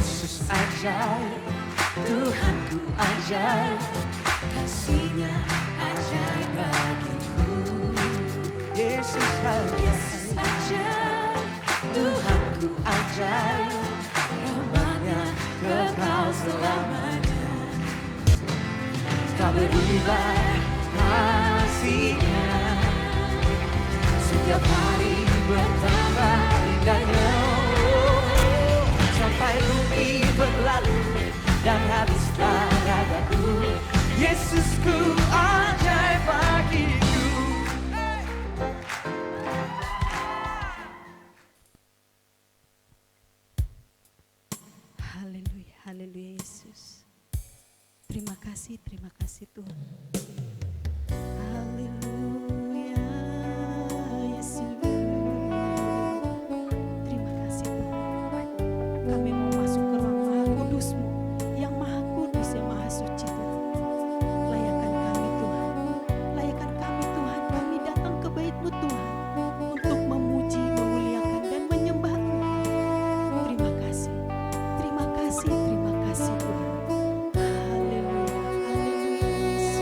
Yesus ajaib, Tuhanku ajaib, kasih-Nya ajaib bagiku. Yesus ajaib, Tuhanku ajaib, rahmat-Nya kekal selamanya. Tak berubah kasih-Nya, setiap hari bertambah indahnya. Sampai bumi berlalu dan habislah ragaku, Yesusku ajaib bagiku. Haleluya, haleluya Yesus. Terima kasih Tuhan. Haleluya Yesus. Terima kasih Tuhan. Kami mau masuk ke ruang Maha Kudus-Mu, yang Maha Kudus, yang Maha Suci Tuhan. Layakkan kami Tuhan, layakkan kami Tuhan. Kami datang ke bait-Mu Tuhan untuk memuji, memuliakan dan menyembah Engkau. Terima kasih, terima kasih, terima kasih Tuhan. Haleluya, haleluya Yesus.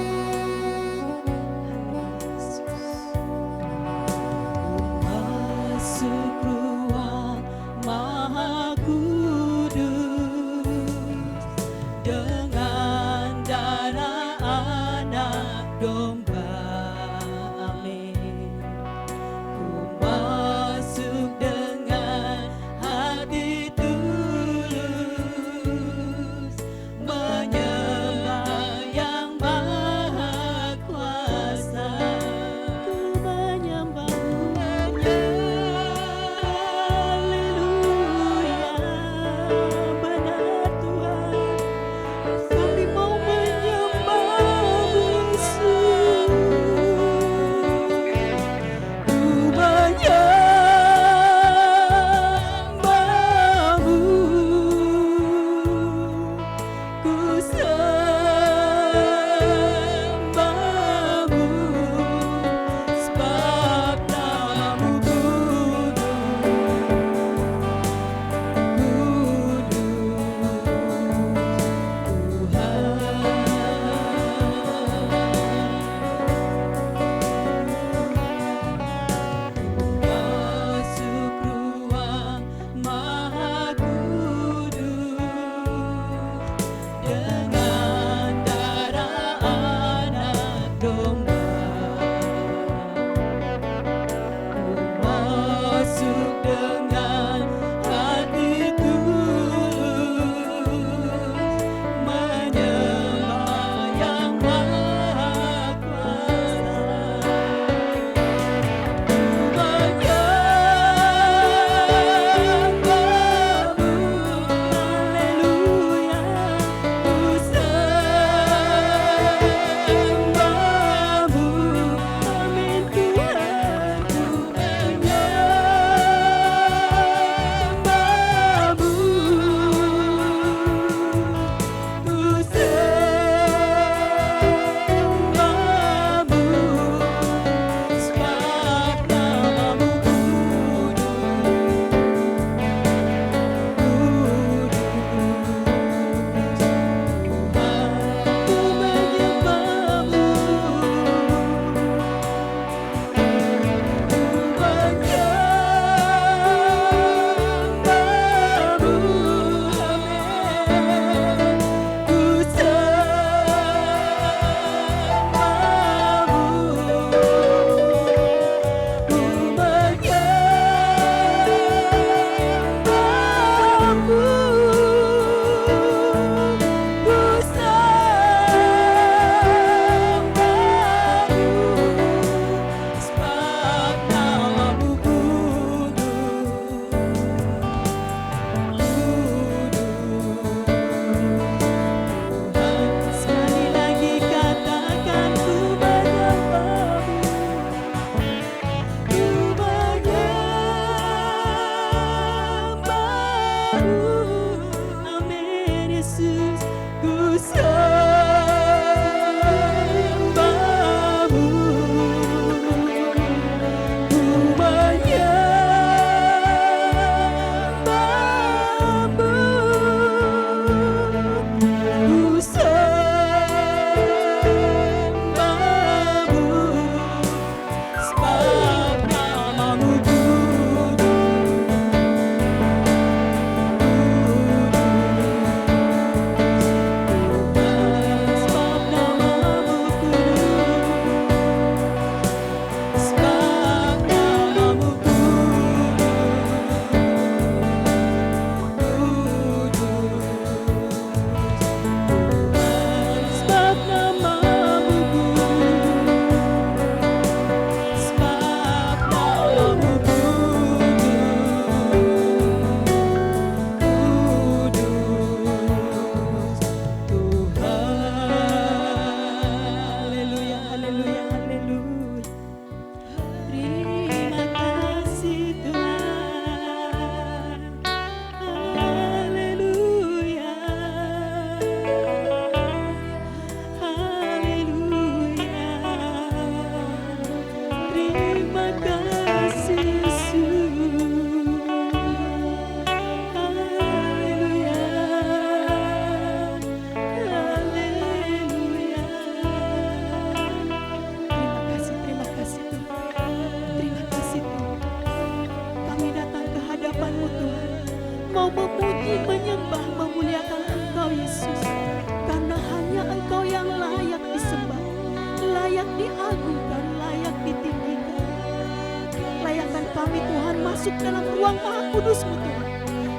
masuk dalam ruang Maha Kudus-Mu Tuhan.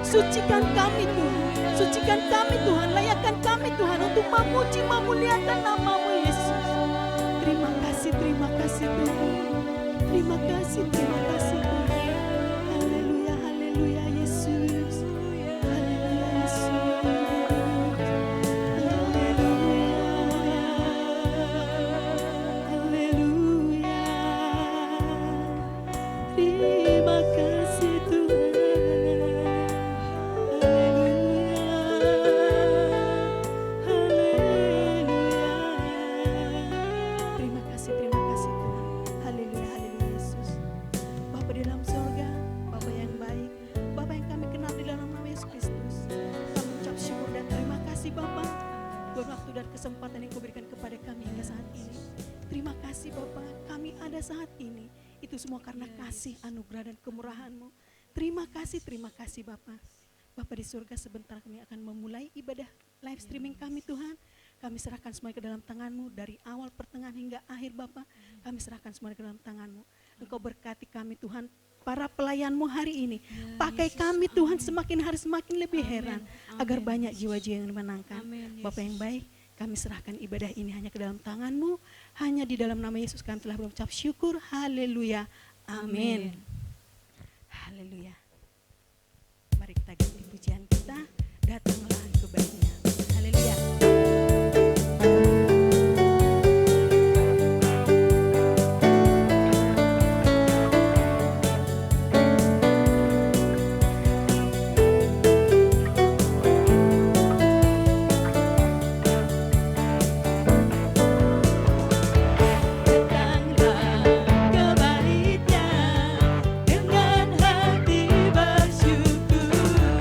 Sucikan kami Tuhan, sucikan kami Tuhan, layakkan kami Tuhan untuk memuji memuliakan nama-Mu Yesus. Terima kasih Tuhan. Terima kasih Tuhan. Haleluya, haleluya Yesus. Haleluya Yesus. Haleluya. Terima kasih Tuhan. Terima kasih Tuhan. Haleluya, haleluya Yesus. Bapa di dalam surga, Bapa yang baik, Bapa yang kami kenal di dalam nama Yesus Kristus. Kami ucap syukur dan terima kasih Bapa buat waktu dan kesempatan yang Kau berikan kepada kami hingga saat ini. Terima kasih Bapa, kami ada saat ini. Itu semua karena kasih, anugerah dan kemurahan-Mu. Terima kasih Bapa. Bapa di surga, sebentar kami akan memulai ibadah live streaming kami Tuhan. Kami serahkan semuanya ke dalam tangan-Mu dari awal, pertengahan hingga akhir Bapa. Kami serahkan semuanya ke dalam tangan-Mu. Engkau berkati kami Tuhan, para pelayan-Mu hari ini. Pakai kami Tuhan semakin hari semakin lebih heran. Agar banyak jiwa-jiwa yang dimenangkan. Bapa yang baik, kami serahkan ibadah ini hanya ke dalam tangan-Mu. Hanya di dalam nama Yesus kami telah berucap syukur. Haleluya. Amin. Haleluya. Mari kita ganti pujian kita. Datanglah kebaiknya. Haleluya. Dengan hati bersyukur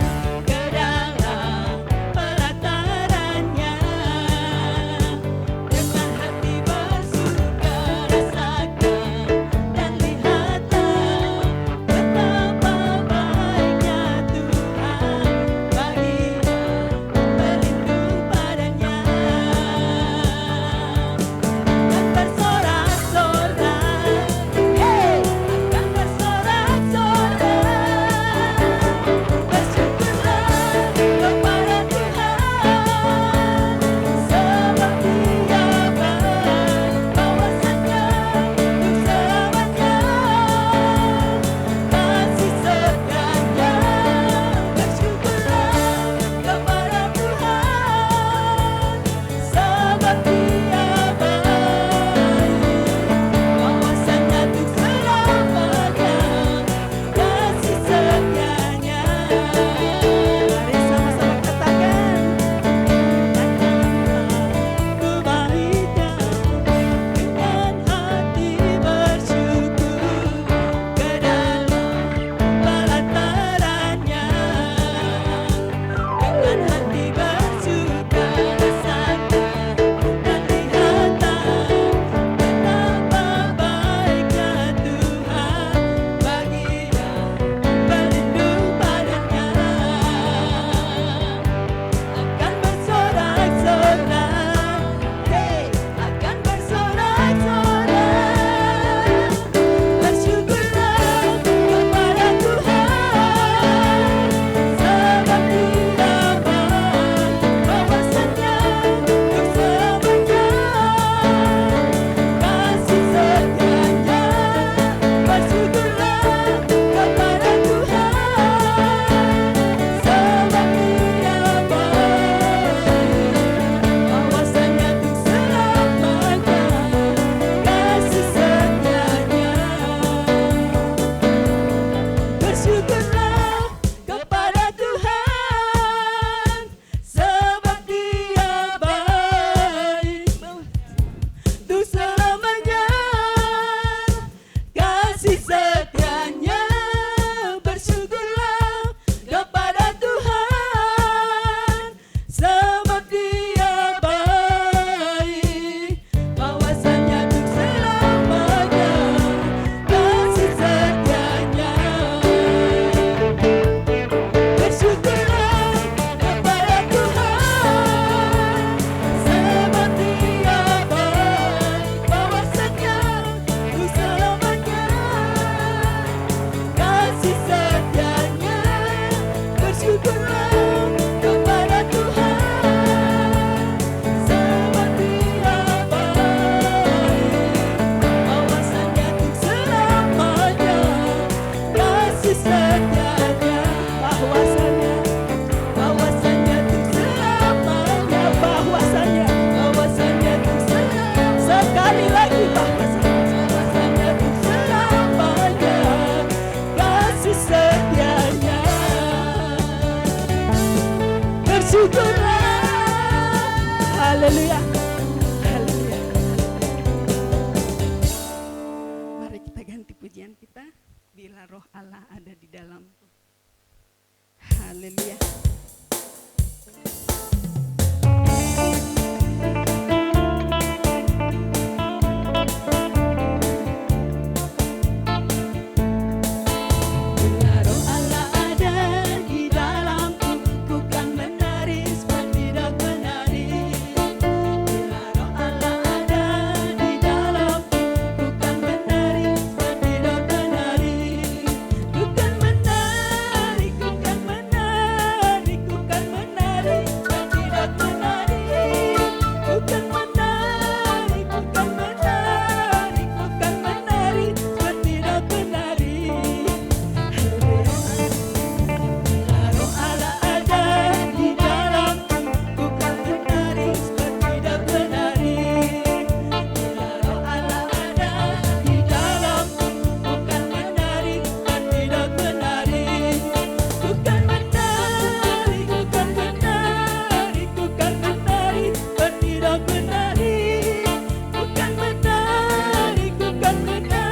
syukurlah. Haleluya. Haleluya. Mari kita ganti pujian kita. Bila roh Allah ada di dalamku. Haleluya. Bila roh Allah ada di dalamku, ku kan menari seperti dak menari. Bila roh Allah ada di dalamku, ku kan menari seperti dak menari. Ku kan menari, ku kan menari, ku kan menari seperti dak menari. Ku kan menari, ku kan menari, ku kan menari seperti dak menari. Bila roh Allah ada di dalamku, ku kan menari seperti dak menari. Bila roh Allah ada di dalamku, ku kan menari seperti dak menari. Ku kan menari, ku kan menari, ku kan menari seperti dak menari. Ku kan menari, ku kan menari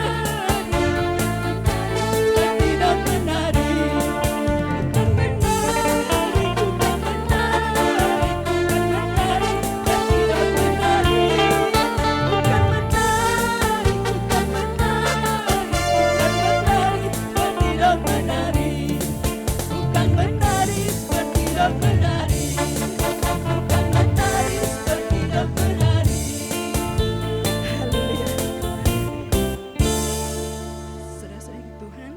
seperti dak menari. Saudara-saudara Tuhan,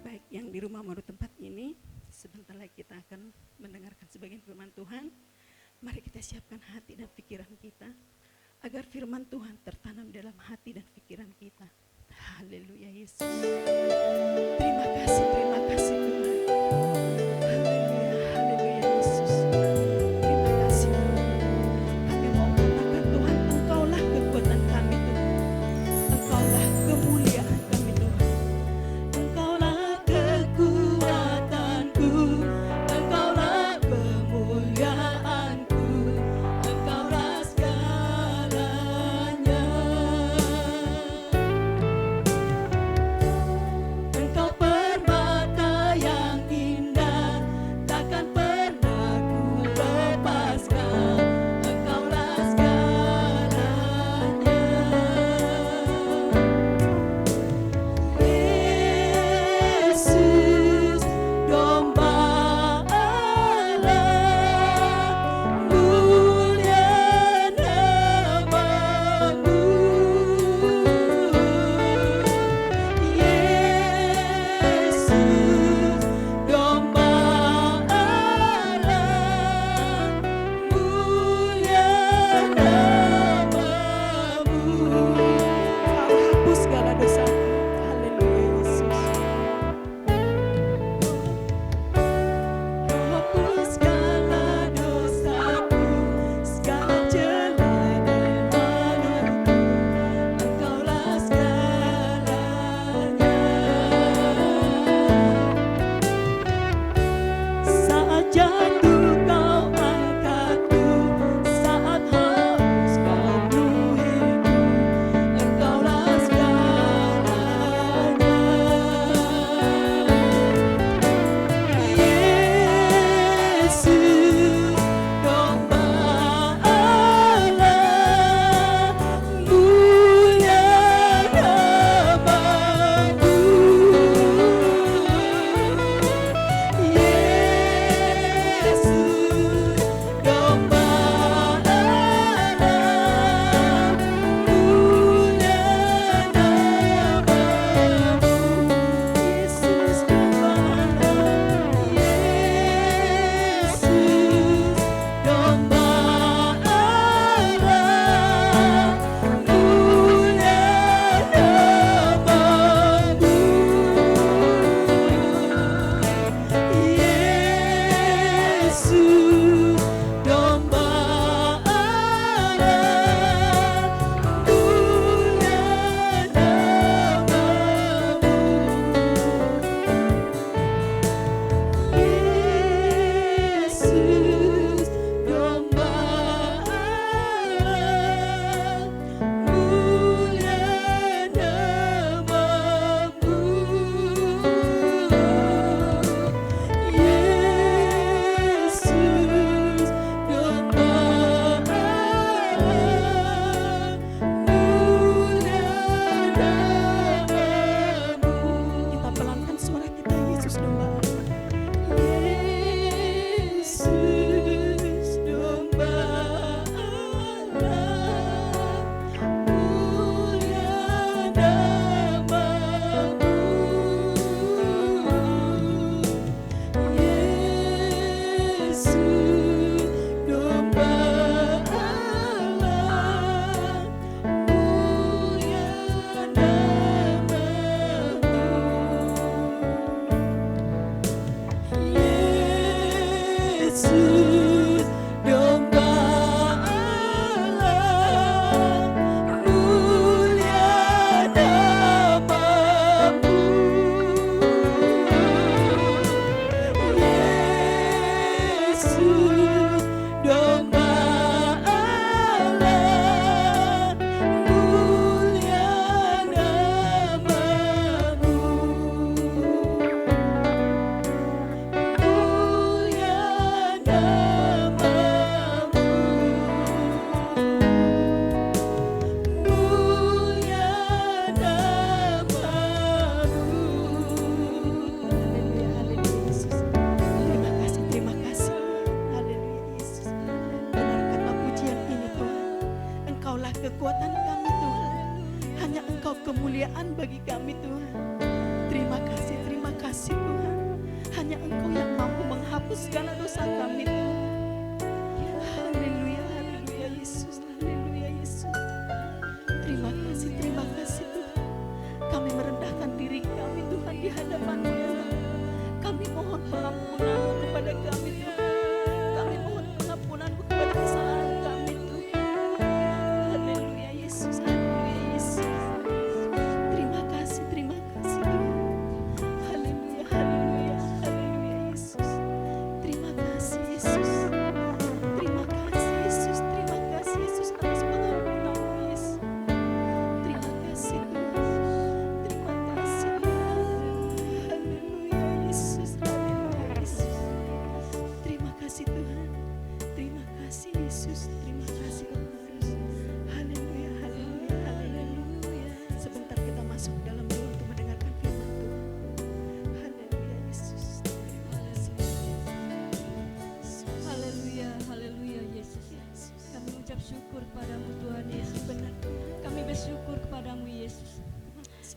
baik yang di rumah maupun tempat ini, sebentar lagi kita akan mendengarkan sebagian firman Tuhan. Mari kita siapkan hati dan pikiran kita agar firman Tuhan tertanam dalam hati dan pikiran kita. Haleluya Yesus. Terima kasih Tuhan. Haleluya, haleluya Yesus. Terima kasih Tuhan. Kami mau katakan Tuhan, Engkaulah kekuatan kami Tuhan. Engkaulah kemuliaan kami Tuhan. Engkaulah kekuatanku, Engkaulah kemuliaanku, Engkaulah segalanya. Engkau permata yang indah Yesus, domba Allah, mulia namamu. Yesus, domba Allah, mulia namamu. Mulia namamu. Mulia namamu. Haleluya, haleluya Yesus. Terima kasih. Haleluya Yesus. Benar kata pujian ini Tuhan. Engkaulah kekuatan kami Tuhan. Hanya Engkau kemuliaan bagi kami Tuhan. Terima kasih Tuhan. Hanya Engkau yang mampu menghapus segala dosa kami Tuhan. Haleluya, haleluya Yesus. Haleluya Yesus. Terima kasih Tuhan. Kami merendahkan diri kami Tuhan di hadapan-Mu ya Allah. Kami mohon pengampunan-Mu kepada kami Tuhan. Kami mohon pengampunan-Mu kepada kesalahan kami Tuhan. Haleluya Yesus. Haleluya Yesus. Terima kasih Tuhan. Haleluya, haleluya, haleluya Yesus. Terima kasih Yesus. Terima kasih Yesus. Terima kasih Yesus atas pengampunan-Mu Yesus. Terima kasih Tuhan. Terima kasih Tuhan. Haleluya Yesus. Haleluya Yesus. Terima kasih Tuhan. Terima kasih Yesus. Terima kasih Tuhan. Haleluya, haleluya, haleluya. Sebentar kita masuk dalam doa untuk mendengarkan firman Tuhan. Haleluya Yesus. Terima kasih. Haleluya, haleluya Yesus. Kami mengucap syukur kepadamu Tuhan Yesus. Benar Tuhan. Kami bersyukur kepadamu Yesus.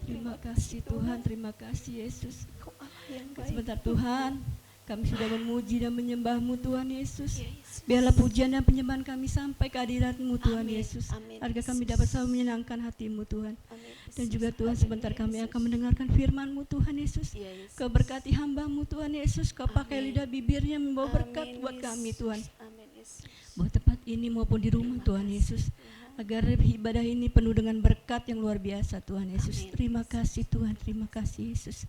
Terima kasih Tuhan, terima kasih Yesus. Kau Allah yang baik. Sebentar Tuhan, kami sudah memuji dan menyembah-Mu Tuhan Yesus. Ya, Yesus. Biarlah pujian dan penyembahan kami sampai ke hadirat-Mu Tuhan Amin, Yesus. amin, Agar kami Yesus. dapat selalu menyenangkan hati-Mu Tuhan. Amin, Dan Yesus. juga Tuhan sebentar Haleluya, kami Yesus. akan mendengarkan firman-Mu Tuhan Yesus. Ya, Yesus. Kau berkati hamba-Mu Tuhan Yesus. Kau pakai Amin. lidah bibirnya membawa berkat Amin, buat kami Yesus. Tuhan. Amin Yesus. Buat tempat ini maupun di rumah Terima Tuhan kasih, Yesus. Tuhan. Agar ibadah ini penuh dengan berkat yang luar biasa Tuhan Yesus. Amin. Terima kasih Tuhan, terima kasih Yesus.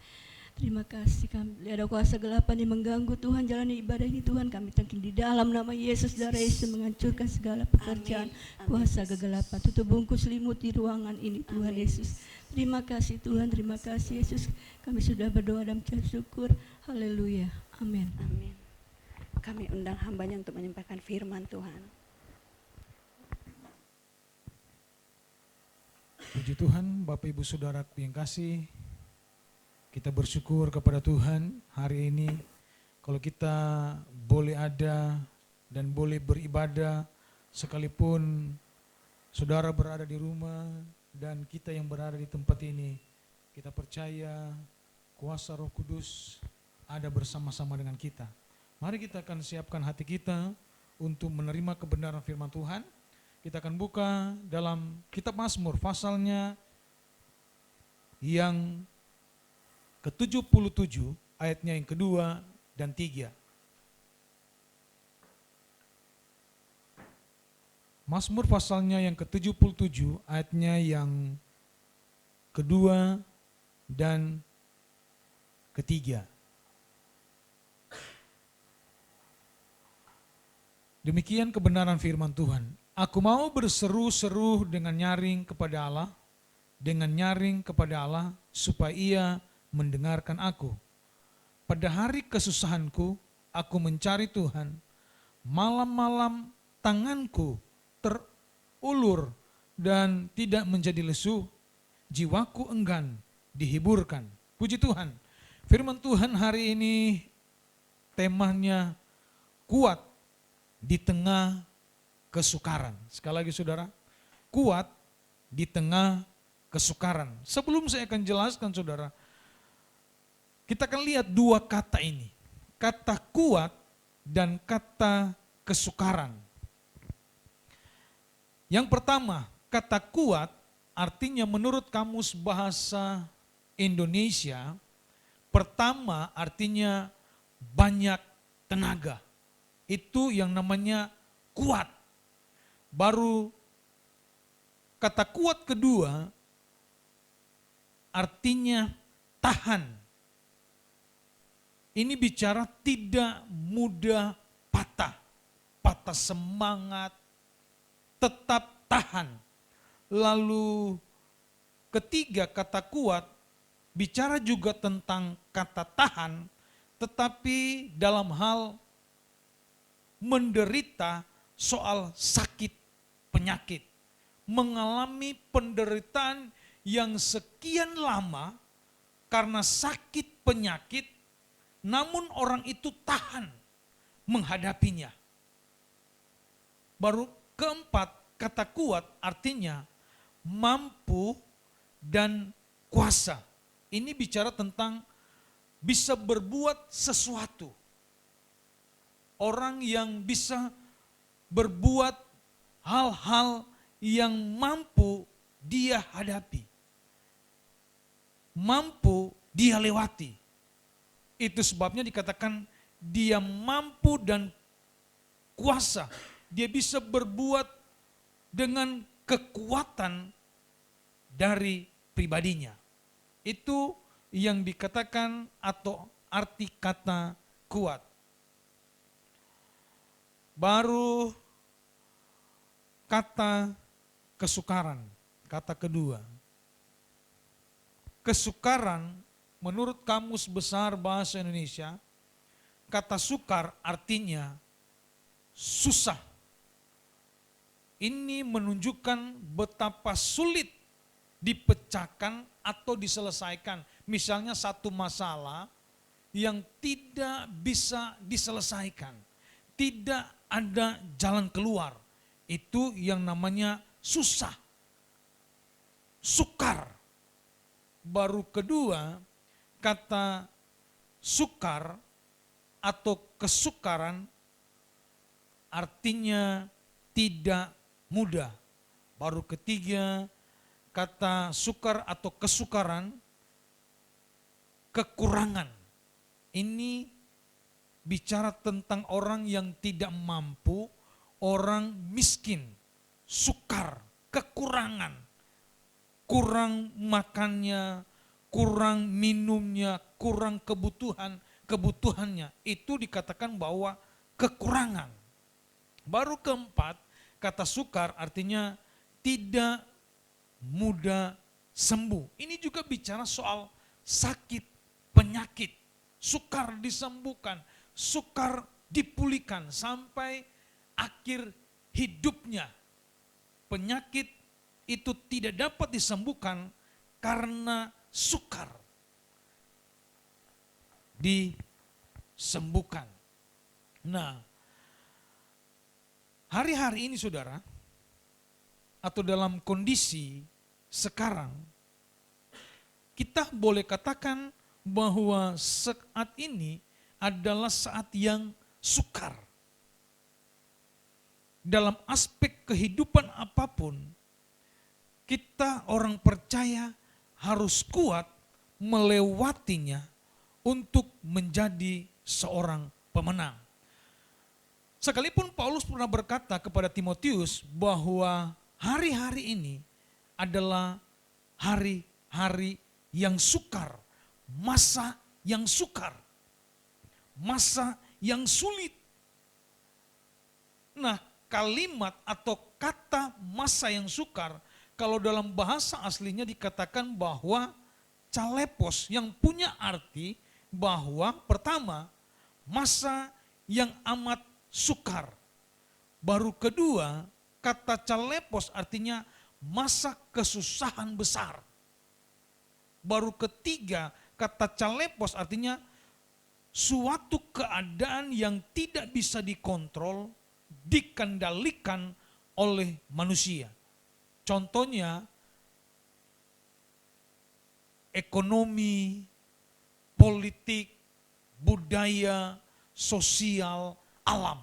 Terima kasih kami. Ada kuasa gelapan yang mengganggu Tuhan jalani ibadah ini Tuhan. Kami tangkin di dalam nama Yesus darah Yesus menghancurkan segala pekerjaan Amin. kuasa Yesus. kegelapan. Tutup bungkus selimut di ruangan ini Tuhan Amin, Yesus. Terima kasih Tuhan, terima kasih Yesus. Kami sudah berdoa dan mengucap syukur. Haleluya. Amin. Amin. Kami undang hambanya untuk menyampaikan firman Tuhan. Puji Tuhan, Bapak Ibu Saudara yang kasih, kita bersyukur kepada Tuhan hari ini kalau kita boleh ada dan boleh beribadah sekalipun saudara berada di rumah dan kita yang berada di tempat ini. Kita percaya kuasa Roh Kudus ada bersama-sama dengan kita. Mari kita akan siapkan hati kita untuk menerima kebenaran firman Tuhan. Kita akan buka dalam kitab Mazmur pasalnya yang ke-77 ayatnya yang kedua dan 3. Mazmur pasalnya yang ke-77 ayatnya yang kedua dan ketiga. Demikian kebenaran firman Tuhan. Aku mau berseru-seru dengan nyaring kepada Allah, supaya Ia mendengarkan aku. Pada hari kesusahanku, aku mencari Tuhan. Malam-malam tanganku terulur dan tidak menjadi lesu. Jiwaku enggan dihiburkan. Puji Tuhan. Firman Tuhan hari ini temanya kuat di tengah kesukaran. Sekali lagi saudara, kuat di tengah kesukaran. Sebelum saya akan jelaskan saudara, kita akan lihat dua kata ini. Kata kuat dan kata kesukaran. Yang pertama, kata kuat artinya menurut Kamus Bahasa Indonesia, pertama artinya banyak tenaga. itu yang namanya kuat. Baru kata kuat kedua artinya tahan. Ini bicara tidak mudah patah, patah semangat, tetap tahan. Lalu ketiga kata kuat bicara juga tentang kata tahan, tetapi dalam hal menderita soal sakit penyakit. Mengalami penderitaan yang sekian lama karena sakit penyakit, namun orang itu tahan menghadapinya. Baru keempat, kata kuat artinya mampu dan kuasa. Ini bicara tentang bisa berbuat sesuatu. Orang yang bisa berbuat hal-hal yang mampu dia hadapi. Mampu dia lewati. Itu sebabnya dikatakan dia mampu dan kuasa. Dia bisa berbuat dengan kekuatan dari pribadinya. Itu yang dikatakan atau arti kata kuat. Baru kata kesukaran, kata kedua. Kesukaran menurut Kamus Besar Bahasa Indonesia, kata sukar artinya susah. Ini menunjukkan betapa sulit dipecahkan atau diselesaikan. Misalnya satu masalah yang tidak bisa diselesaikan. Tidak ada jalan keluar. Itu yang namanya susah. Sukar. Baru kedua, kata sukar atau kesukaran artinya tidak mudah. Baru ketiga, kata sukar atau kesukaran, kekurangan. Ini bicara tentang orang yang tidak mampu, orang miskin, sukar, kekurangan. Kurang makannya, kurang minumnya, kurang kebutuhannya. Itu dikatakan bahwa kekurangan. Baru keempat, kata sukar artinya tidak mudah sembuh. Ini juga bicara soal sakit, penyakit. Sukar disembuhkan, sukar dipulihkan sampai akhir hidupnya. Penyakit itu tidak dapat disembuhkan karena sukar disembuhkan. Nah, hari-hari ini saudara, atau dalam kondisi sekarang, kita boleh katakan bahwa saat ini adalah saat yang sukar. Dalam aspek kehidupan apapun, kita orang percaya harus kuat melewatinya untuk menjadi seorang pemenang. Sekalipun Paulus pernah berkata kepada Timotius bahwa hari-hari ini adalah hari-hari yang sukar, masa yang sukar, masa yang sulit. Nah, kalimat atau kata masa yang sukar, kalau dalam bahasa aslinya dikatakan bahwa calepos, yang punya arti bahwa pertama, masa yang amat sukar. Baru kedua, kata calepos artinya masa kesusahan besar. Baru ketiga, kata calepos artinya suatu keadaan yang tidak bisa dikontrol, dikendalikan oleh manusia. Contohnya ekonomi, politik, budaya, sosial, alam.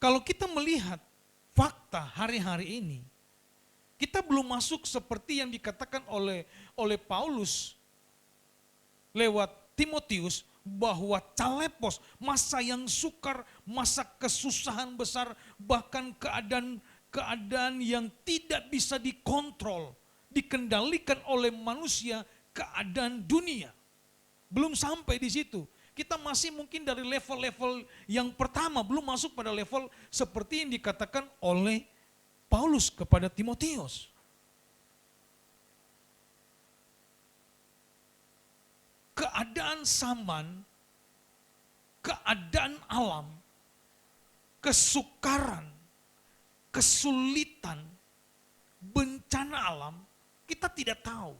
Kalau kita melihat fakta hari-hari ini, kita belum masuk seperti yang dikatakan oleh Paulus lewat Timotius bahwa calepos, masa yang sukar, masa kesusahan besar, bahkan keadaan yang tidak bisa dikontrol, dikendalikan oleh manusia, keadaan dunia. Belum sampai di situ. Kita masih mungkin dari level-level yang pertama, belum masuk pada level seperti yang dikatakan oleh Paulus kepada Timotius. Keadaan zaman, keadaan alam, kesukaran, kesulitan, bencana alam, kita tidak tahu.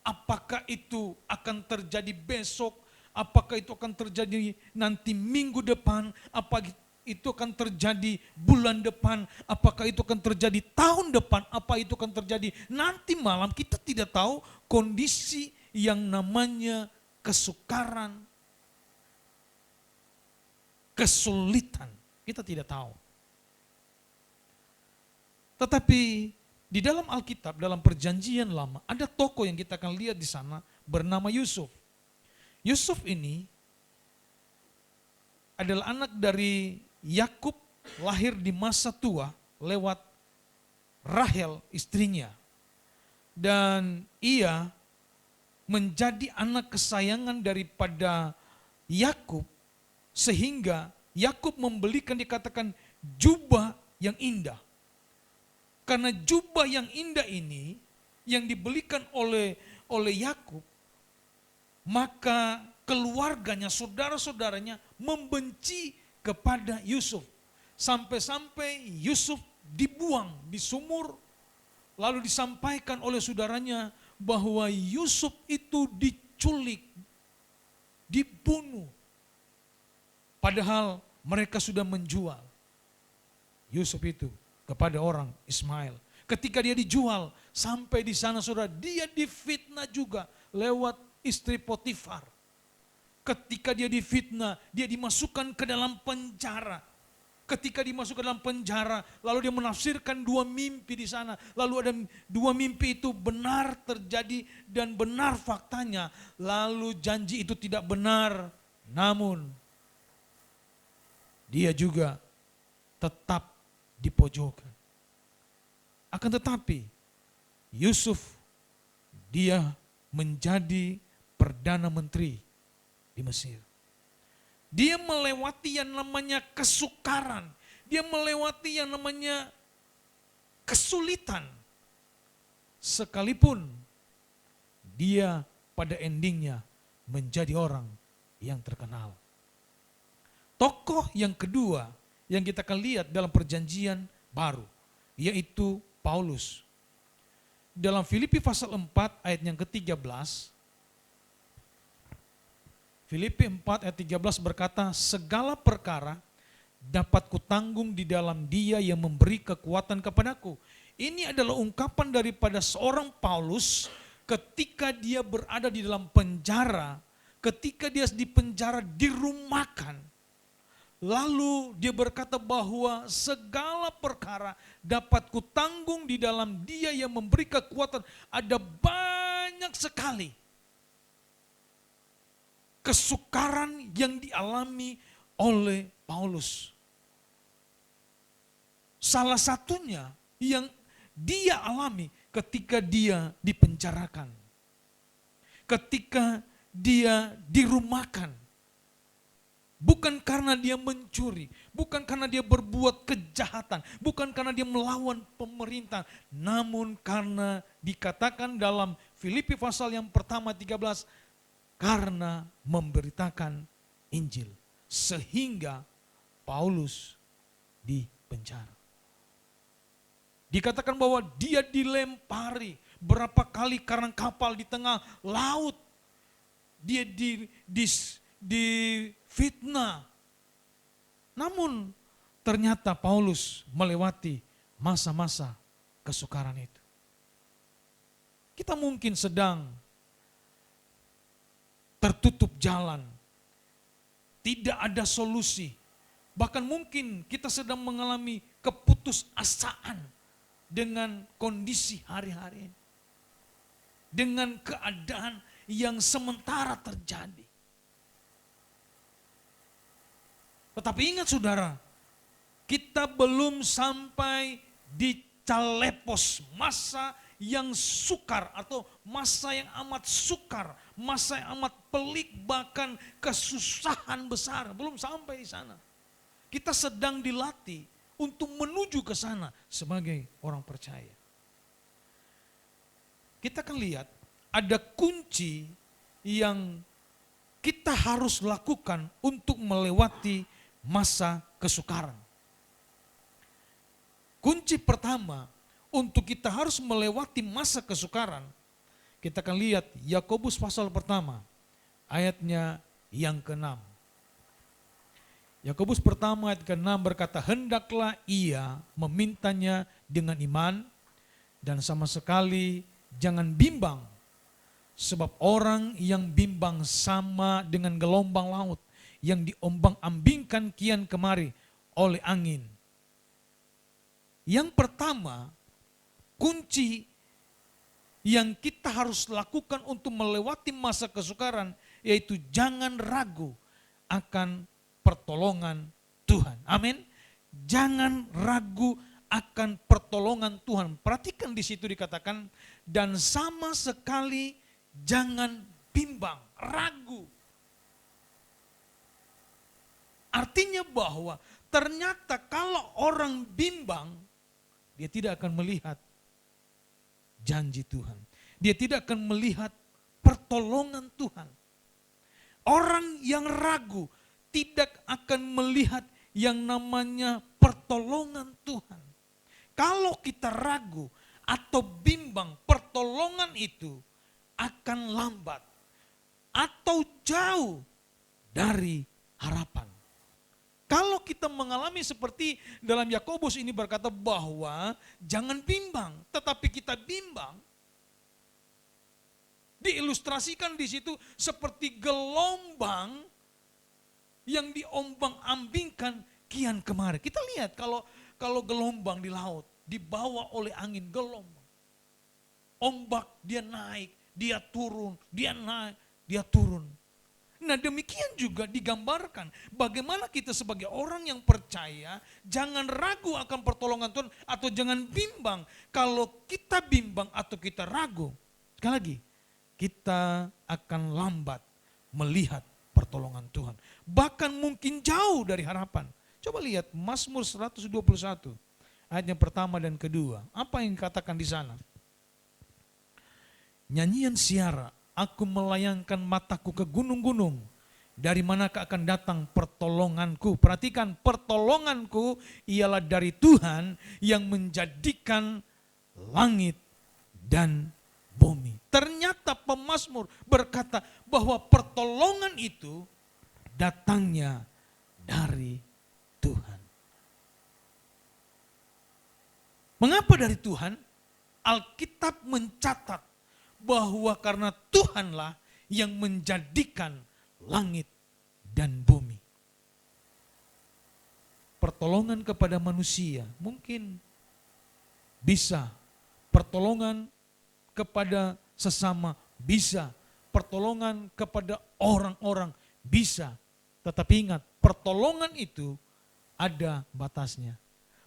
Apakah itu akan terjadi besok, apakah itu akan terjadi nanti minggu depan, apakah itu akan terjadi bulan depan, apakah itu akan terjadi tahun depan, apa itu akan terjadi nanti malam, kita tidak tahu kondisi yang namanya kesukaran, kesulitan, kita tidak tahu. Tetapi di dalam Alkitab, dalam perjanjian lama, ada tokoh yang kita akan lihat di sana bernama Yusuf. Yusuf ini adalah anak dari Yakub, lahir di masa tua lewat Rahel istrinya. Dan ia menjadi anak kesayangan daripada Yakub, sehingga Yakub membelikan, dikatakan, jubah yang indah. Karena jubah yang indah ini yang dibelikan oleh Yakub, maka keluarganya, saudara-saudaranya membenci kepada Yusuf. Sampai-sampai Yusuf dibuang di sumur, lalu disampaikan oleh saudaranya bahwa Yusuf itu diculik, dibunuh. Padahal mereka sudah menjual Yusuf itu kepada orang Ismail. Ketika dia dijual, sampai di sana saudara, dia difitnah juga lewat istri Potifar. Ketika dia difitnah, dia dimasukkan ke dalam penjara. Ketika dimasukkan dalam penjara, lalu dia menafsirkan dua mimpi di sana. Lalu ada dua mimpi itu benar terjadi dan benar faktanya. Lalu janji itu tidak benar, namun dia juga tetap dipojokkan. Akan tetapi Yusuf, dia menjadi Perdana Menteri di Mesir. Dia melewati yang namanya kesukaran. Dia melewati yang namanya kesulitan. Sekalipun dia pada endingnya menjadi orang yang terkenal. Tokoh yang kedua yang kita akan lihat dalam perjanjian baru, yaitu Paulus. Dalam Filipi pasal 4 ayat yang ke-13, Filipi 4 ayat 13 berkata, segala perkara dapat kutanggung di dalam Dia yang memberi kekuatan kepadaku. Ini adalah ungkapan daripada seorang Paulus ketika dia berada di dalam penjara, ketika dia di penjara dirumahkan. Lalu dia berkata bahwa segala perkara dapat kutanggung di dalam Dia yang memberi kekuatan. Ada banyak sekali kesukaran yang dialami oleh Paulus. Salah satunya yang dia alami ketika dia dipenjarakan. Ketika dia dirumahkan. Bukan karena dia mencuri, bukan karena dia berbuat kejahatan, bukan karena dia melawan pemerintah, namun karena dikatakan dalam Filipi pasal yang pertama 13, karena memberitakan Injil, sehingga Paulus dipenjara. Dikatakan bahwa dia dilempari berapa kali karang kapal di tengah laut. Dia difitnah. Namun ternyata Paulus melewati masa-masa kesukaran itu. Kita mungkin sedang tertutup jalan, tidak ada solusi, bahkan mungkin kita sedang mengalami keputusasaan dengan kondisi hari-hari ini, dengan keadaan yang sementara terjadi. Tetapi ingat saudara, kita belum sampai di calepos, masa yang sukar atau masa yang amat sukar, masa yang amat pelik, bahkan kesusahan besar. Belum sampai di sana. Kita sedang dilatih untuk menuju ke sana sebagai orang percaya. Kita akan lihat ada kunci yang kita harus lakukan untuk melewati masa kesukaran. Kunci pertama untuk kita harus melewati masa kesukaran, kita akan lihat Yakobus pasal pertama, ayatnya yang ke-6. Yakobus pertama ayat ke-6 berkata, hendaklah ia memintanya dengan iman dan sama sekali jangan bimbang, sebab orang yang bimbang sama dengan gelombang laut yang diombang-ambingkan kian kemari oleh angin. Yang pertama, kunci yang kita harus lakukan untuk melewati masa kesukaran, yaitu jangan ragu akan pertolongan Tuhan. Amin. Jangan ragu akan pertolongan Tuhan. Perhatikan di situ dikatakan, dan sama sekali jangan bimbang, ragu. Artinya bahwa ternyata kalau orang bimbang, dia tidak akan melihat janji Tuhan. Dia tidak akan melihat pertolongan Tuhan. Orang yang ragu tidak akan melihat yang namanya pertolongan Tuhan. Kalau kita ragu atau bimbang, pertolongan itu akan lambat atau jauh dari harapan. Kalau kita mengalami seperti dalam Yakobus ini berkata bahwa jangan bimbang, tetapi kita bimbang. Diilustrasikan di situ seperti gelombang yang diombang-ambingkan kian kemari. Kita lihat kalau gelombang di laut dibawa oleh angin gelombang. Ombak dia naik, dia turun, dia naik, dia turun. Nah demikian juga digambarkan bagaimana kita sebagai orang yang percaya jangan ragu akan pertolongan Tuhan atau jangan bimbang. Kalau kita bimbang atau kita ragu, sekali lagi kita akan lambat melihat pertolongan Tuhan. Bahkan mungkin jauh dari harapan. Coba lihat Mazmur 121 ayat yang pertama dan kedua. Apa yang dikatakan di sana? Nyanyian siara, aku melayangkan mataku ke gunung-gunung. Dari manakah akan datang pertolonganku? Perhatikan, pertolonganku ialah dari Tuhan yang menjadikan langit dan bumi. Ternyata pemazmur berkata bahwa pertolongan itu datangnya dari Tuhan. Mengapa dari Tuhan? Alkitab mencatat bahwa karena Tuhanlah yang menjadikan langit dan bumi. Pertolongan kepada manusia mungkin bisa, pertolongan kepada sesama bisa, pertolongan kepada orang-orang bisa. Tetapi ingat, pertolongan itu ada batasnya.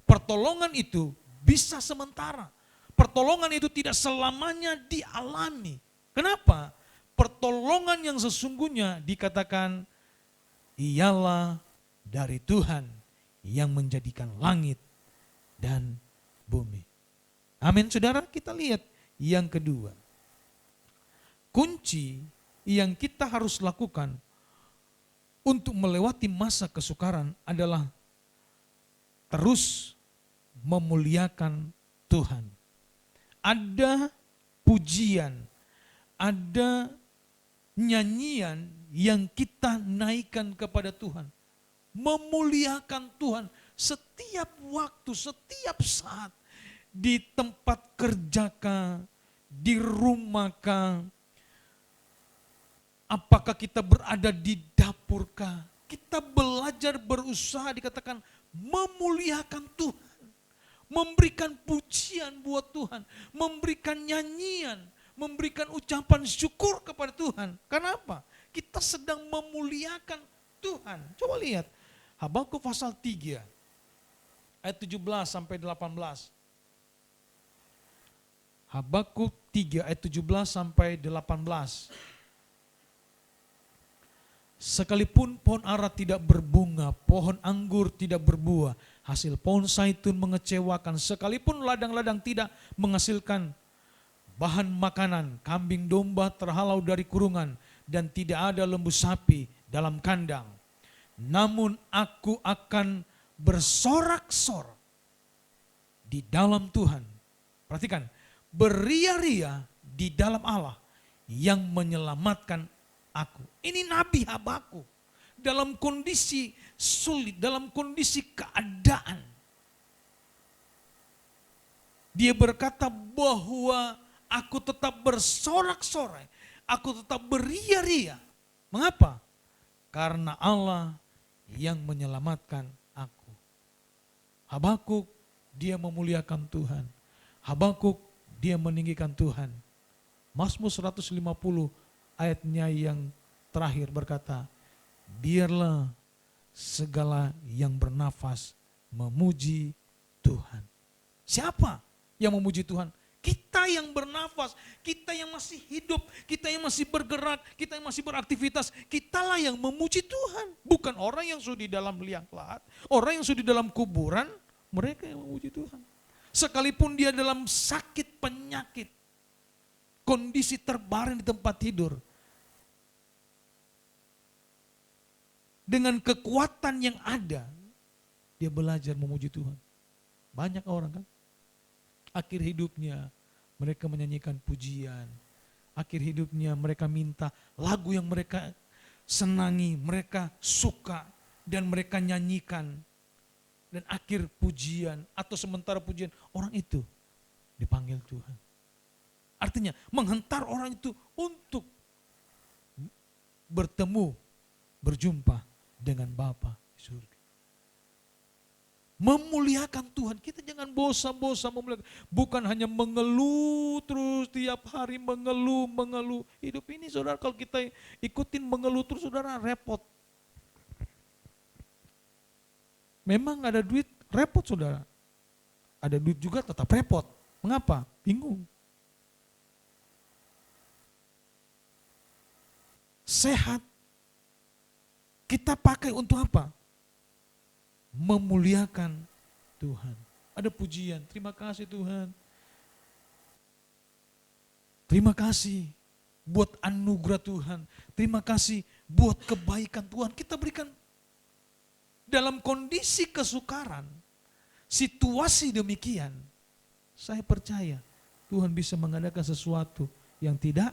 Pertolongan itu bisa sementara. Pertolongan itu tidak selamanya dialami. Kenapa? Pertolongan yang sesungguhnya dikatakan ialah dari Tuhan yang menjadikan langit dan bumi. Amin saudara, kita lihat yang kedua. Kunci yang kita harus lakukan untuk melewati masa kesukaran adalah terus memuliakan Tuhan. Ada pujian, ada nyanyian yang kita naikkan kepada Tuhan. Memuliakan Tuhan setiap waktu, setiap saat. Di tempat kerjakah, di rumahkah, apakah kita berada di dapurkah, kita belajar berusaha dikatakan memuliakan Tuhan. Memberikan pujian buat Tuhan, memberikan nyanyian, memberikan ucapan syukur kepada Tuhan. Kenapa? Kita sedang memuliakan Tuhan. Coba lihat, Habakuk pasal 3 ayat 17 sampai 18. Habakuk 3 ayat 17 sampai 18. Sekalipun pohon ara tidak berbunga, pohon anggur tidak berbuah, hasil pohon zaitun mengecewakan, sekalipun ladang-ladang tidak menghasilkan bahan makanan, kambing domba terhalau dari kurungan, dan tidak ada lembu sapi dalam kandang. Namun aku akan bersorak-sorak di dalam Tuhan. Perhatikan, beria-ria di dalam Allah yang menyelamatkan aku. Ini Nabi Habakuk dalam kondisi sulit, dalam kondisi keadaan. Dia berkata bahwa aku tetap bersorak-sorai, aku tetap beria-ria. Mengapa? Karena Allah yang menyelamatkan aku. Habakuk dia memuliakan Tuhan. Habakuk dia meninggikan Tuhan. Mazmur 150 ayatnya yang terakhir berkata, biarlah segala yang bernafas memuji Tuhan. Siapa yang memuji Tuhan? Kita yang bernafas, kita yang masih hidup, kita yang masih bergerak, kita yang masih beraktivitas, kitalah yang memuji Tuhan. Bukan orang yang sudah di dalam liang lahat, orang yang sudah di dalam kuburan, mereka yang memuji Tuhan. Sekalipun dia dalam sakit penyakit, kondisi terbaring di tempat tidur, dengan kekuatan yang ada, dia belajar memuji Tuhan. Banyak orang kan, akhir hidupnya mereka menyanyikan pujian. Akhir hidupnya mereka minta lagu yang mereka senangi, mereka suka dan mereka nyanyikan. Dan akhir pujian atau sementara pujian, orang itu dipanggil Tuhan. Artinya menghentar orang itu untuk bertemu, berjumpa dengan Bapa di surga. Memuliakan Tuhan, kita jangan bosan-bosan memuliakan. Bukan hanya mengeluh terus tiap hari mengeluh. Hidup ini saudara kalau kita ikutin mengeluh terus saudara repot. Memang ada duit repot saudara. Ada duit juga tetap repot. Mengapa? Bingung. Sehat kita pakai untuk apa? Memuliakan Tuhan. Ada pujian, terima kasih Tuhan. Terima kasih buat anugerah Tuhan. Terima kasih buat kebaikan Tuhan. Kita berikan dalam kondisi kesukaran, situasi demikian. Saya percaya Tuhan bisa mengadakan sesuatu yang tidak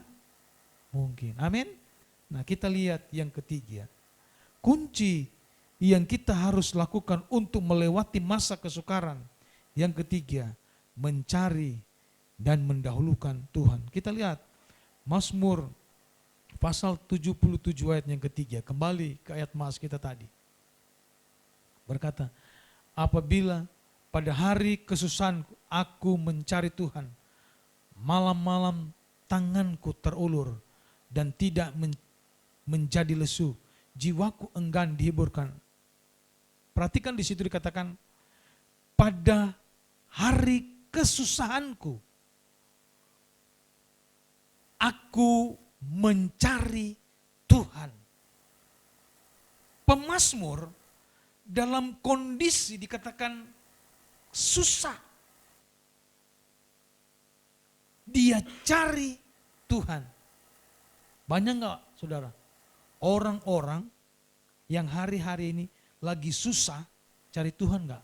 mungkin. Amin. Nah kita lihat yang ketiga. Kunci yang kita harus lakukan untuk melewati masa kesukaran. Yang ketiga, mencari dan mendahulukan Tuhan. Kita lihat Mazmur pasal 77 ayat yang ketiga. Kembali ke ayat mas kita tadi. Berkata, apabila pada hari kesusahan aku mencari Tuhan, malam-malam tanganku terulur dan tidak menjadi lesu. Jiwaku enggan dihiburkan. Perhatikan di situ dikatakan, pada hari kesusahanku, aku mencari Tuhan. Pemazmur dalam kondisi dikatakan susah. Dia cari Tuhan. Banyak enggak saudara? Orang-orang yang hari-hari ini lagi susah cari Tuhan enggak?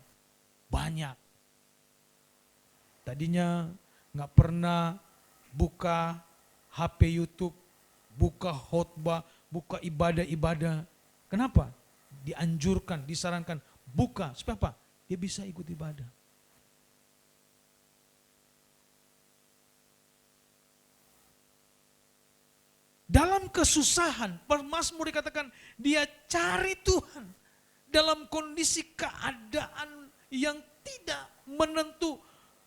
Banyak. Tadinya enggak pernah buka HP YouTube, buka khotbah, buka ibadah-ibadah. Kenapa? Dianjurkan, disarankan, buka. Supaya apa? Dia bisa ikut ibadah. Dalam kesusahan, pemazmur dikatakan dia cari Tuhan. Dalam kondisi keadaan yang tidak menentu,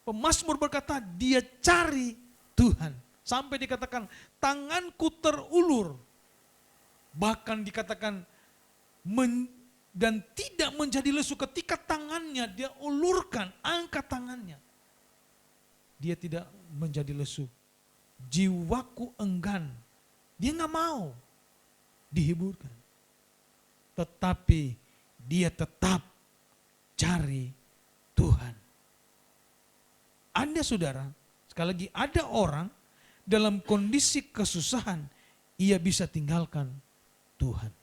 pemazmur berkata dia cari Tuhan. Sampai dikatakan tanganku terulur. Bahkan dikatakan dan tidak menjadi lesu. Ketika tangannya dia ulurkan, angkat tangannya, dia tidak menjadi lesu. Jiwaku enggan, dia nggak mau dihiburkan, tetapi dia tetap cari Tuhan. Anda saudara, sekali lagi ada orang dalam kondisi kesusahan, ia bisa tinggalkan Tuhan.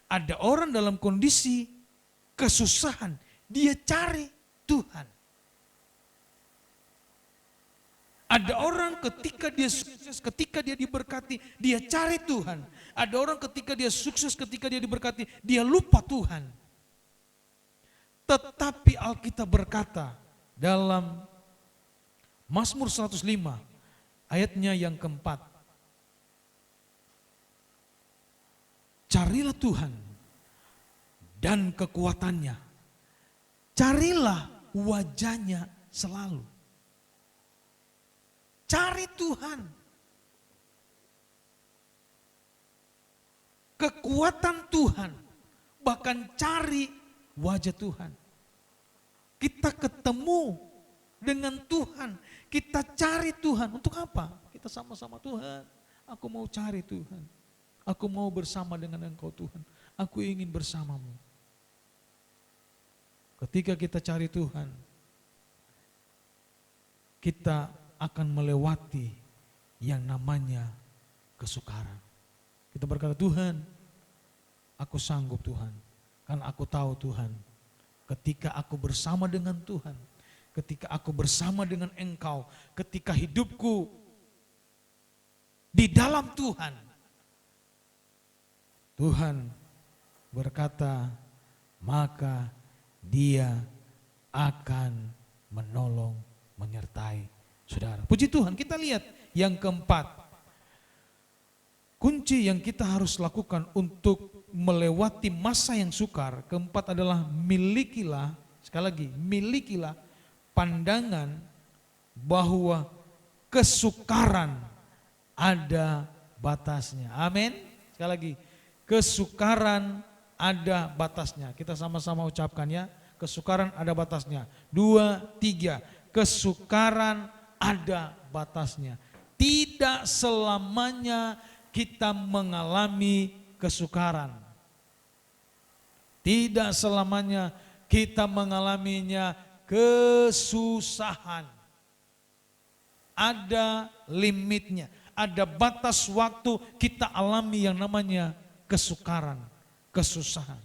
Ada orang dalam kondisi kesusahan, dia cari Tuhan. Ada orang ketika dia sukses, ketika dia diberkati, dia cari Tuhan. Ada orang ketika dia sukses, ketika dia diberkati, dia lupa Tuhan. Tetapi Alkitab berkata dalam Mazmur 105 ayatnya yang keempat. Carilah Tuhan dan kekuatannya. Carilah wajahnya selalu. Cari Tuhan. Kekuatan Tuhan. Bahkan cari wajah Tuhan. Kita ketemu dengan Tuhan. Kita cari Tuhan. Untuk apa? Kita sama-sama Tuhan. Aku mau cari Tuhan. Aku mau bersama dengan Engkau Tuhan. Aku ingin bersamamu. Ketika kita cari Tuhan, kita akan melewati yang namanya kesukaran. Kita berkata, Tuhan, aku sanggup Tuhan. Karena aku tahu Tuhan, ketika aku bersama dengan Tuhan, ketika aku bersama dengan Engkau, ketika hidupku di dalam Tuhan, Tuhan berkata, maka Dia akan menolong, menyertai saudara. Puji Tuhan, kita lihat yang keempat. Kunci yang kita harus lakukan untuk melewati masa yang sukar, keempat adalah milikilah, sekali lagi, milikilah pandangan bahwa kesukaran ada batasnya. Amin. Sekali lagi, kesukaran ada batasnya. Kita sama-sama ucapkan ya. Kesukaran ada batasnya. 2, 3. Kesukaran ada batasnya. Tidak selamanya kita mengalami kesukaran. Tidak selamanya kita mengalaminya kesusahan. Ada limitnya. Ada batas waktu kita alami yang namanya kesukaran, kesusahan.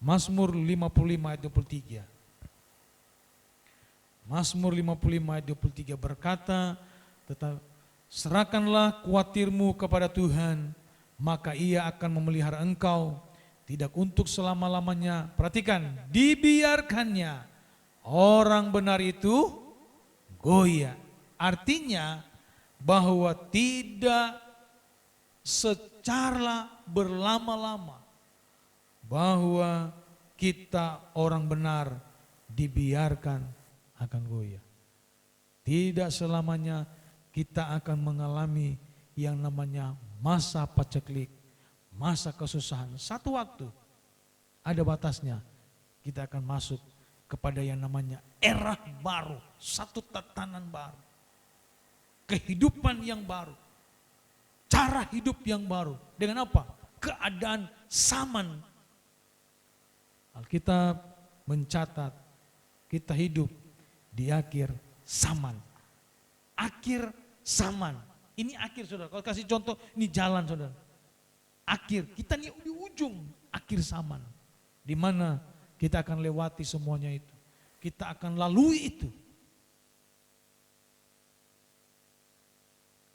Mazmur 55 ayat 23. Mazmur 55 ayat 23 berkata, tetap serahkanlah kuatirmu kepada Tuhan, maka Ia akan memelihara engkau, tidak untuk selama-lamanya. Perhatikan, dibiarkannya orang benar itu goyah. Artinya bahwa tidak secara berlama-lama bahwa kita orang benar dibiarkan akan goyah. Tidak selamanya kita akan mengalami yang namanya masa paceklik, masa kesusahan. Satu waktu ada batasnya, kita akan masuk kepada yang namanya era baru, satu tatanan baru, kehidupan yang baru, cara hidup yang baru. Dengan apa? Keadaan zaman. Alkitab mencatat kita hidup di akhir zaman. Akhir zaman. Ini akhir saudara. Kalau kasih contoh, ini jalan saudara. Akhir. Kita ini di ujung akhir zaman. Di mana kita akan lewati semuanya itu. Kita akan lalui itu.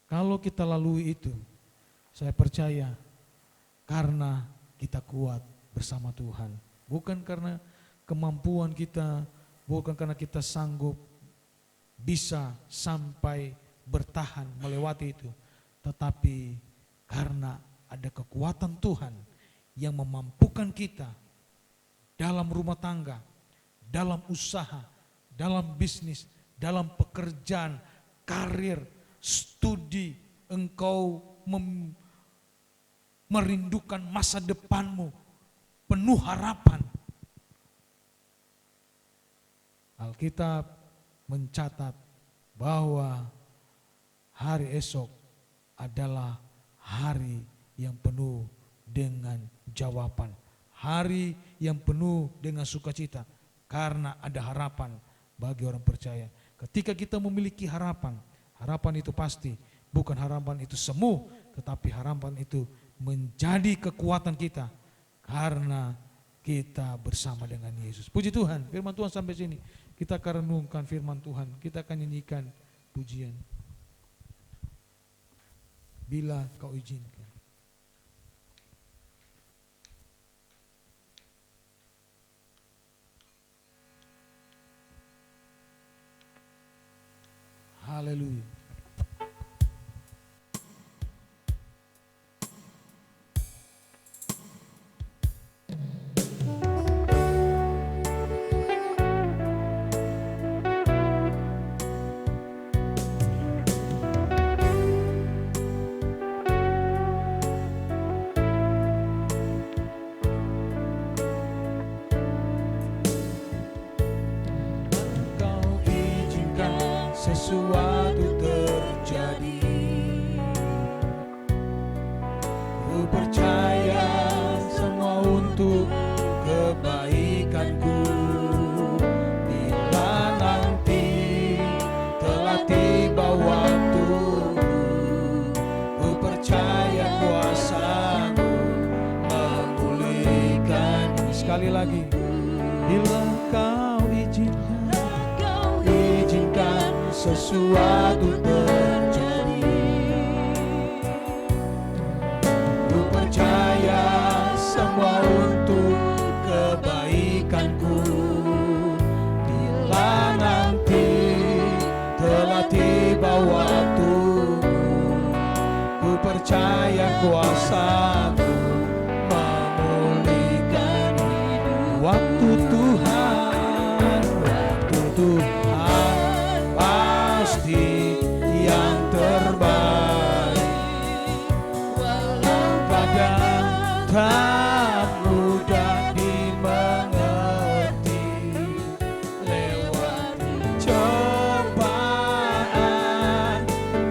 Kalau kita lalui itu, saya percaya karena kita kuat bersama Tuhan. Bukan karena kemampuan kita, bukan karena kita sanggup bisa sampai bertahan melewati itu. Tetapi karena ada kekuatan Tuhan yang memampukan kita dalam rumah tangga, dalam usaha, dalam bisnis, dalam pekerjaan, karir, studi, engkau merindukan masa depanmu penuh harapan. Alkitab mencatat bahwa hari esok adalah hari yang penuh dengan jawaban. Hari yang penuh dengan sukacita. Karena ada harapan bagi orang percaya. Ketika kita memiliki harapan, harapan itu pasti bukan harapan itu semu, tetapi harapan itu menjadi kekuatan kita karena kita bersama dengan Yesus. Puji Tuhan, firman Tuhan sampai sini. Kita akan renungkan firman Tuhan, kita akan nyanyikan pujian. Bila kau izinkan. Haleluya. Sesuatu terjadi, ku percaya semua untuk kebaikanku. Bila nanti telah tiba waktu, ku percaya kuasa-Mu memulihkan. Sekali lagi, bila kau izinkan sesuatu terjadi, ku percaya semua untuk kebaikanku. Bila nanti telah tiba waktu, ku percaya kuasa-Mu memulihkan hidup. Waktu Tuhan, waktu Tuhan pasti yang terbaik. Kadang tak mudah dimengerti, lewat cobaan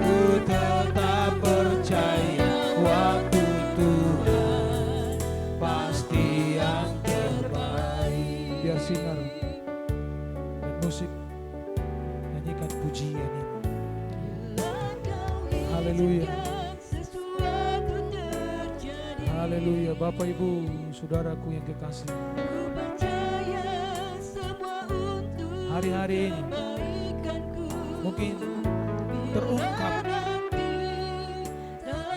ku tetap percaya. Waktu Tuhan pasti yang terbaik. Biar sinar dan musik nyanyikan pujian ini. Haleluya. Haleluya. Bapak Ibu Saudaraku yang kekasih, hari-hari ini mungkin terungkap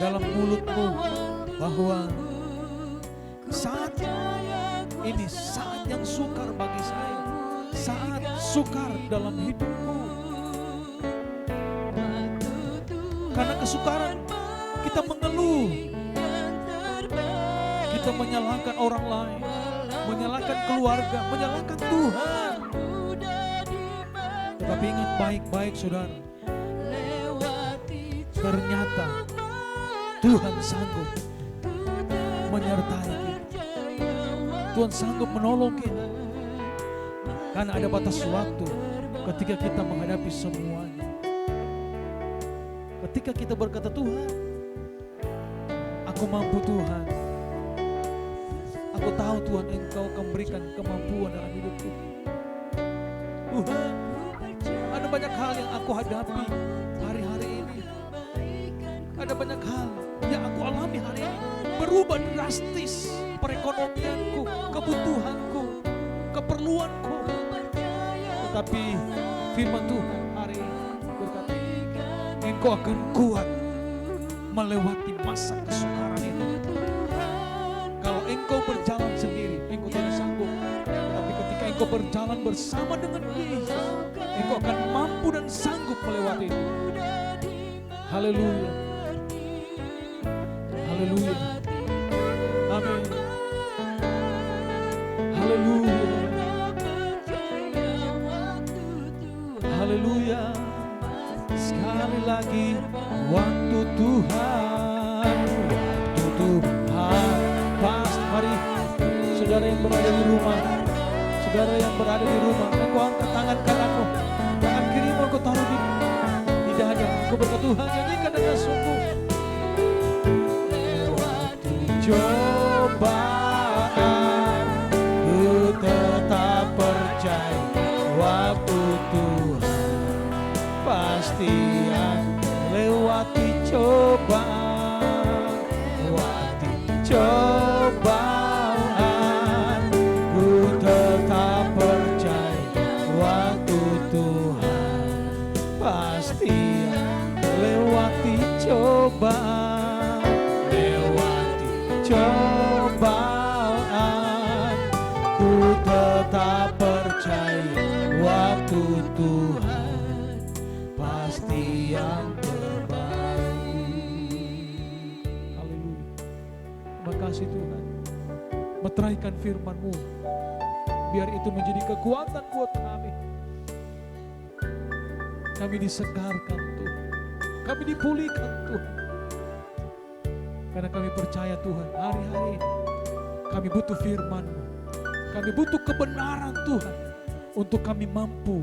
dalam mulutmu bahwa saat ini saat yang sukar bagi saya, saat sukar dalam hidupku. Karena kesukaran kita mengeluh, kita menyalahkan orang lain, menyalahkan keluarga, menyalahkan Tuhan. Tetapi ingat baik-baik saudara, ternyata Tuhan sanggup menyertai kita. Tuhan sanggup menolong kita. Karena ada batas waktu ketika kita menghadapi semuanya. Ketika kita berkata, Tuhan, aku mampu Tuhan. Aku tahu Tuhan Engkau akan berikan kemampuan dalam hidupku. Tuhan, ada banyak hal yang aku hadapi hari-hari ini. Ada banyak hal yang aku alami hari ini. Berubah drastis perekonomianku, kebutuhanku, keperluanku. Tetapi firman Tuhan hari ini berkata, Engkau akan kuat melewati masa kesukaran itu. Kalau engkau berjalan sendiri, engkau tidak sanggup. Tapi ketika engkau berjalan bersama dengan Yesus, engkau akan mampu dan sanggup melewati itu. Haleluya. Haleluya. Amin. Haleluya. Haleluya. Sekali lagi, waktu Tuhan, waktu Tuhan pas. Mari saudara yang berada di rumah, Saudara yang berada di rumah, engkau angkat tangan kananmu, tangan kirimu engkau taruh di dada. Engkau berkata, Tuhan nyanyikan dengan sungguh. Lewati cobaan, ku tetap percaya waktu Tuhan pasti akan lewati cobaan, lewati cobaan, ku tetap percaya waktu Tuhan pasti akan lewati cobaan, lewati cobaan, ku tetap percaya waktu Tuhan pasti yang terbaik. Haleluya. Terima kasih Tuhan. Meteraikan firman-Mu, biar itu menjadi kekuatan buat kami. Kami disegarkan Tuhan, kami dipulihkan Tuhan. Karena kami percaya Tuhan, hari-hari ini kami butuh firman-Mu, kami butuh kebenaran Tuhan, untuk kami mampu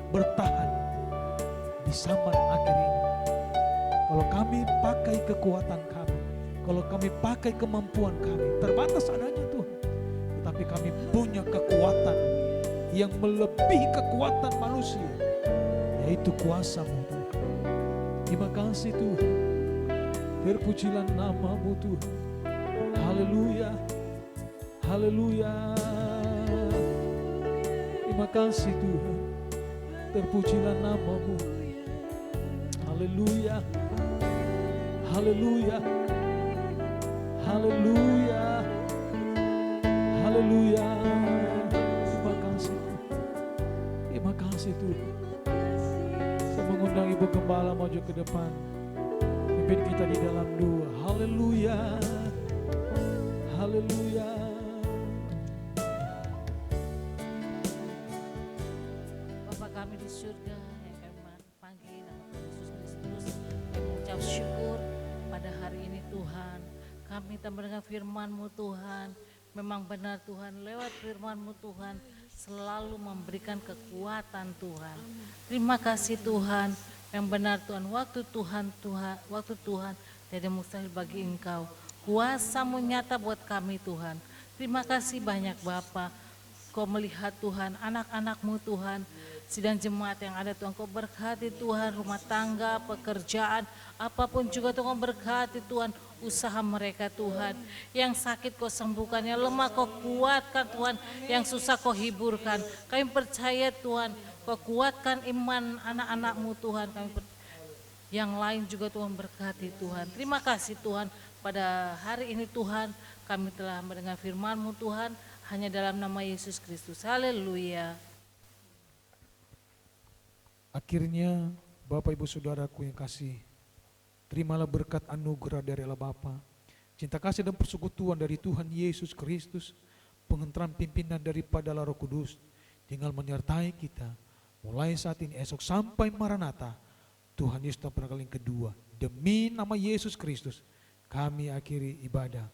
bertahan di zaman akhir ini. Kalau kami pakai kekuatan kami, kalau kami pakai kemampuan kami, terbatas adanya Tuhan. Tetapi kami punya kekuatan yang melebihi kekuatan manusia, yaitu kuasa-Mu Tuhan. Terima kasih Tuhan. Terpujilah nama-Mu Tuhan. Haleluya. Haleluya. Terima kasih Tuhan. Terpujilah nama-Mu. Haleluya. Haleluya. Haleluya. Haleluya. Terima kasih Tuhan. Terima kasih Tuhan. Saya mengundang Ibu Gembala maju ke depan, pimpin kita di dalam doa. Haleluya. Haleluya. Bapa kami di surga yang kami panggil nama Tuhan Yesus Kristus, kami mengucap syukur pada hari ini Tuhan. Kami tak mendengar firman-Mu Tuhan. Memang benar Tuhan, lewat firman-Mu Tuhan selalu memberikan kekuatan Tuhan. Terima kasih Tuhan, yang benar Tuhan, waktu Tuhan tidak mustahil bagi Engkau. Kuasa-Mu nyata buat kami Tuhan. Terima kasih banyak Bapa. Kau melihat Tuhan, anak-anak-Mu Tuhan, sidang jemaat yang ada Tuhan, Kau berkati Tuhan, rumah tangga, pekerjaan, apapun juga Tuhan berkati Tuhan, usaha mereka Tuhan. Yang sakit Kau sembuhkan, yang lemah Kau kuatkan Tuhan, yang susah Kau hiburkan. Kami percaya Tuhan, Kau kuatkan iman anak-anak-Mu Tuhan. Yang lain juga Tuhan berkati Tuhan. Terima kasih Tuhan, pada hari ini Tuhan, kami telah mendengar firman-Mu Tuhan, hanya dalam nama Yesus Kristus. Haleluya. Akhirnya Bapak Ibu Saudaraku yang kasih, terimalah berkat anugerah dari Allah Bapa, cinta kasih dan persekutuan dari Tuhan Yesus Kristus, pengenteran pimpinan daripada Roh Kudus, tinggal menyertai kita mulai saat ini, esok sampai Maranatha. Tuhan Yesus pada kali yang kedua. Demi nama Yesus Kristus kami akhiri ibadah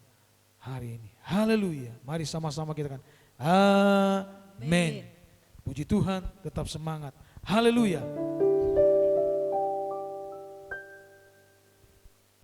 hari ini. Haleluya. Mari sama-sama kita kan. Amin. Puji Tuhan, tetap semangat. Haleluya.